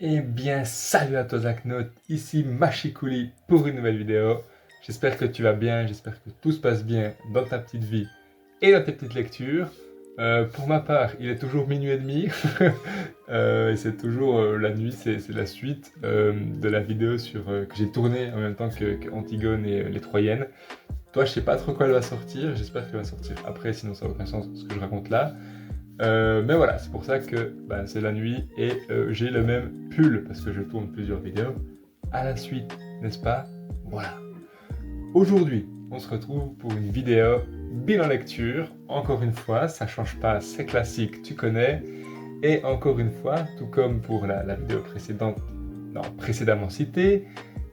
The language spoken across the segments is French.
Eh bien, salut à toi Zaknote, ici Machikouli pour une nouvelle vidéo. J'espère que tu vas bien, j'espère que tout se passe bien dans ta petite vie et dans tes petites lectures. Pour ma part, il est toujours minuit et demi. Et c'est toujours la nuit, c'est la suite de la vidéo que j'ai tournée en même temps que Antigone et les Troyennes. Toi, je sais pas trop quand elle va sortir, j'espère qu'elle va sortir après, sinon ça n'a aucun sens ce que je raconte là. Mais voilà, c'est pour ça que c'est la nuit et j'ai le même pull parce que je tourne plusieurs vidéos à la suite, n'est-ce pas? Voilà. Aujourd'hui, on se retrouve pour une vidéo bilan lecture. Encore une fois, ça change pas, c'est classique, tu connais. Et encore une fois, tout comme pour la vidéo précédente, non, précédemment citée,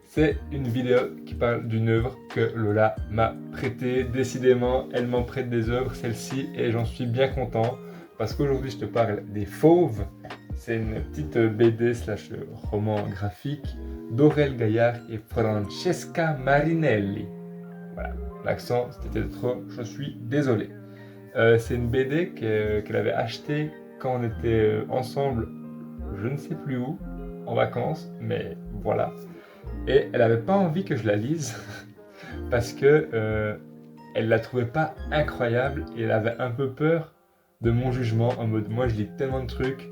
c'est une vidéo qui parle d'une œuvre que Lola m'a prêtée. Décidément, elle m'en prête des œuvres, celle-ci, et j'en suis bien content. Parce qu'aujourd'hui, je te parle des Fauves. C'est une petite BD slash roman graphique d'Aurel Gaillard et Francesca Marinelli. Voilà, l'accent, c'était trop, je suis désolé. C'est une BD qu'elle avait achetée quand on était ensemble, je ne sais plus où, en vacances, mais voilà. Et elle n'avait pas envie que je la lise parce que elle la trouvait pas incroyable et elle avait un peu peur de mon jugement en mode moi je lis tellement de trucs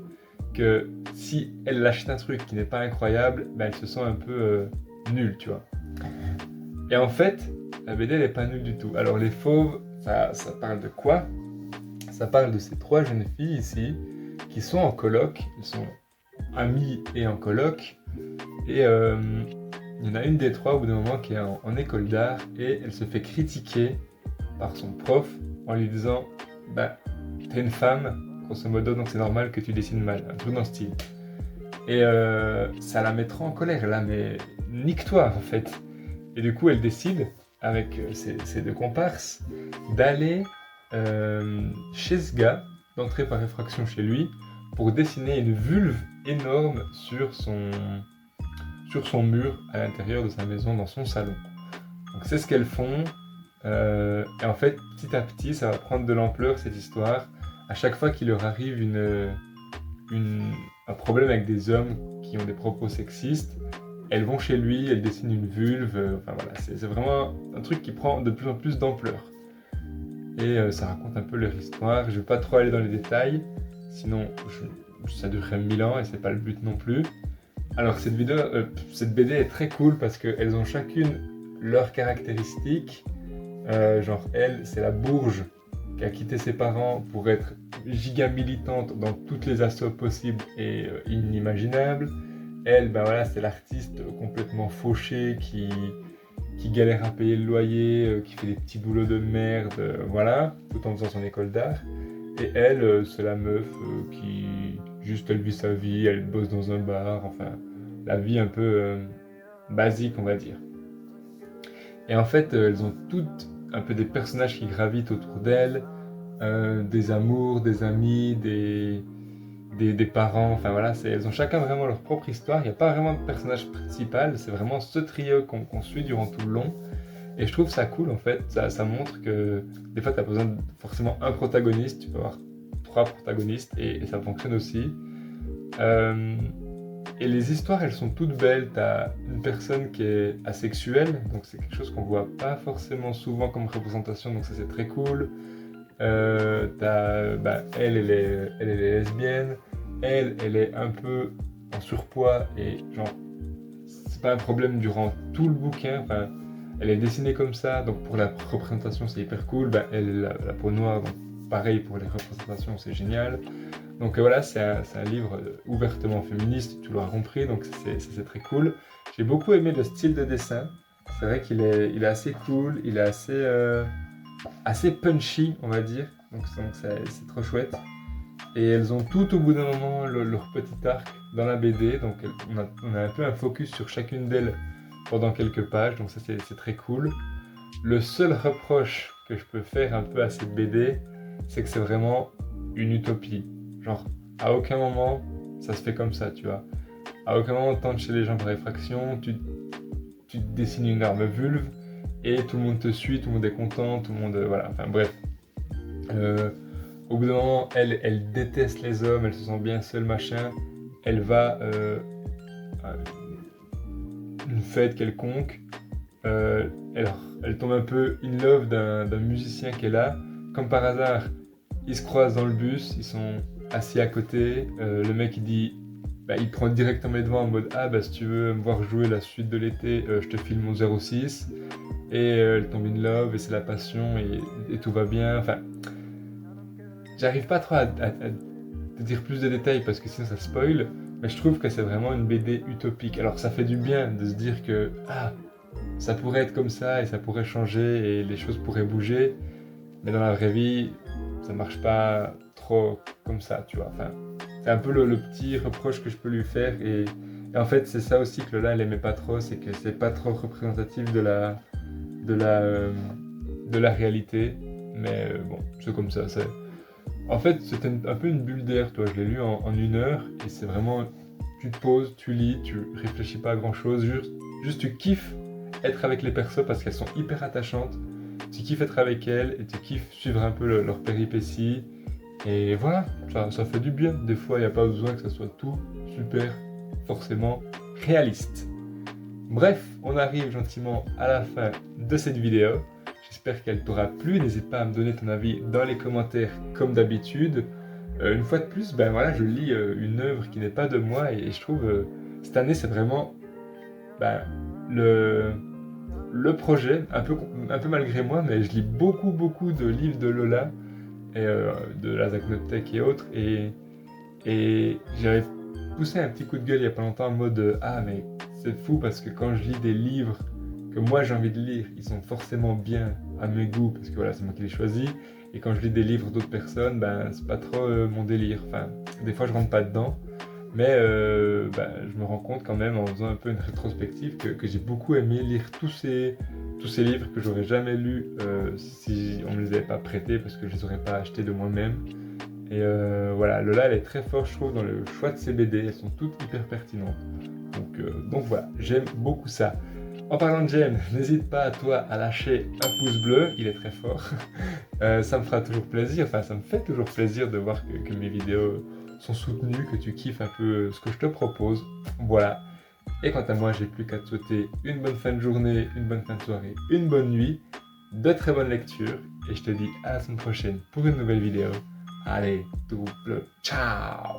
que si elle achète un truc qui n'est pas incroyable, ben elle se sent un peu nulle, tu vois. Et en fait, la BD elle est pas nulle du tout. Alors les fauves, ça parle de quoi? Ça parle de ces trois jeunes filles ici qui sont en coloc, elles sont amies et en coloc. Et il y en a une des trois au bout d'un moment qui est en école d'art et elle se fait critiquer par son prof en lui disant bah t'es une femme, grosso modo, donc c'est normal que tu dessines mal, un truc dans ce style. Et ça la mettra en colère là, mais nique-toi en fait. Et du coup elle décide avec ses deux comparses d'aller chez ce gars, d'entrer par effraction chez lui pour dessiner une vulve énorme sur son mur à l'intérieur de sa maison, dans son salon. Donc c'est ce qu'elles font. Et en fait, petit à petit, ça va prendre de l'ampleur cette histoire. À chaque fois qu'il leur arrive un problème avec des hommes qui ont des propos sexistes, elles vont chez lui, elles dessinent une vulve. Enfin voilà, c'est vraiment un truc qui prend de plus en plus d'ampleur. Et ça raconte un peu leur histoire. Je ne vais pas trop aller dans les détails, sinon ça durerait 1000 ans et c'est pas le but non plus. Alors cette BD est très cool parce qu'elles ont chacune leurs caractéristiques. Genre elle, c'est la bourge qui a quitté ses parents pour être giga militante dans toutes les assos possibles et inimaginables. Elle, ben voilà, c'est l'artiste complètement fauché qui galère à payer le loyer, qui fait des petits boulots de merde, voilà, tout en faisant son école d'art. Et elle, c'est la meuf qui, juste, elle vit sa vie, elle bosse dans un bar, enfin, la vie un peu basique, on va dire. Et en fait, elles ont toutes un peu des personnages qui gravitent autour d'elles, des amours, des amis, des parents, enfin voilà, elles ont chacun vraiment leur propre histoire, il n'y a pas vraiment de personnage principal, c'est vraiment ce trio qu'on suit durant tout le long. Et je trouve ça cool en fait, ça montre que des fois tu as besoin de forcément un protagoniste, tu peux avoir trois protagonistes et ça fonctionne aussi. Euh, et les histoires elles sont toutes belles, tu as une personne qui est asexuelle, donc c'est quelque chose qu'on voit pas forcément souvent comme représentation, donc ça c'est très cool. Elle est lesbienne, elle est un peu en surpoids et genre c'est pas un problème durant tout le bouquin, enfin elle est dessinée comme ça, donc pour la représentation c'est hyper cool. Elle a la peau noire, donc pareil pour les représentations c'est génial. Donc voilà, c'est un livre ouvertement féministe, tu l'auras compris, donc c'est très cool. J'ai beaucoup aimé le style de dessin, c'est vrai il est assez cool, il est assez punchy on va dire, donc c'est trop chouette. Et elles ont tout au bout d'un moment leur petit arc dans la BD, donc on a un peu un focus sur chacune d'elles pendant quelques pages, donc ça c'est très cool. Le seul reproche que je peux faire un peu à cette BD, c'est que c'est vraiment une utopie. Genre, à aucun moment ça se fait comme ça, tu vois. À aucun moment tente chez les gens par effraction, tu dessines une arme vulve et tout le monde te suit, tout le monde est content, tout le monde. Voilà, enfin bref. Euh, Au bout d'un moment, elle déteste les hommes, elle se sent bien seule, machin. Elle va enfin, une fête quelconque. Alors, elle tombe un peu in love d'un musicien qui est là. Comme par hasard, ils se croisent dans le bus, ils sont assis à côté. Le mec il dit, il prend directement les devants en mode ah bah si tu veux me voir jouer la suite de l'été, je te file mon 06. Et elle tombe in love et c'est la passion et tout va bien. Enfin, j'arrive pas trop à te dire plus de détails parce que sinon ça spoil. Mais je trouve que c'est vraiment une BD utopique. Alors ça fait du bien de se dire que ça pourrait être comme ça et ça pourrait changer et les choses pourraient bouger. Mais dans la vraie vie, ça marche pas trop comme ça, tu vois. Enfin, c'est un peu le petit reproche que je peux lui faire. Et en fait, c'est ça aussi que Lola, elle aimait pas trop, c'est que c'est pas trop représentatif de la, euh, de la réalité. Mais bon, c'est comme ça. En fait, c'était un peu une bulle d'air, toi. Je l'ai lu en 1 heure et c'est vraiment, tu te poses, tu lis, tu réfléchis pas à grand chose, juste tu kiffes être avec les persos parce qu'elles sont hyper attachantes. Tu kiffes être avec elles et tu kiffes suivre un peu leur péripéties. Et voilà, ça fait du bien. Des fois, il n'y a pas besoin que ça soit tout super, forcément réaliste. Bref, on arrive gentiment à la fin de cette vidéo. J'espère qu'elle t'aura plu. N'hésite pas à me donner ton avis dans les commentaires comme d'habitude. Une fois de plus, voilà, je lis une œuvre qui n'est pas de moi et je trouve cette année c'est vraiment le projet, un peu malgré moi, mais je lis beaucoup de livres de Lola et de la Zaknotek et autres et j'avais poussé un petit coup de gueule il y a pas longtemps en mode ah mais c'est fou parce que quand je lis des livres que moi j'ai envie de lire, ils sont forcément bien à mes goûts parce que voilà, c'est moi qui les choisis. Et quand je lis des livres d'autres personnes, c'est pas trop mon délire. Enfin, des fois je rentre pas dedans. Mais je me rends compte quand même en faisant un peu une rétrospective que j'ai beaucoup aimé lire tous ces livres que j'aurais jamais lus si on ne me les avait pas prêtés parce que je les aurais pas achetés de moi-même. Et voilà, Lola elle est très forte je trouve dans le choix de ses BD, elles sont toutes hyper pertinentes. Donc voilà, j'aime beaucoup ça. En parlant de j'aime, n'hésite pas toi à lâcher un pouce bleu, il est très fort. Ça me fera toujours plaisir, enfin ça me fait toujours plaisir de voir que mes vidéos sont soutenues, que tu kiffes un peu ce que je te propose. Voilà. Et quant à moi, j'ai plus qu'à te souhaiter une bonne fin de journée, une bonne fin de soirée, une bonne nuit, de très bonnes lectures. Et je te dis à la semaine prochaine pour une nouvelle vidéo. Allez, double ciao!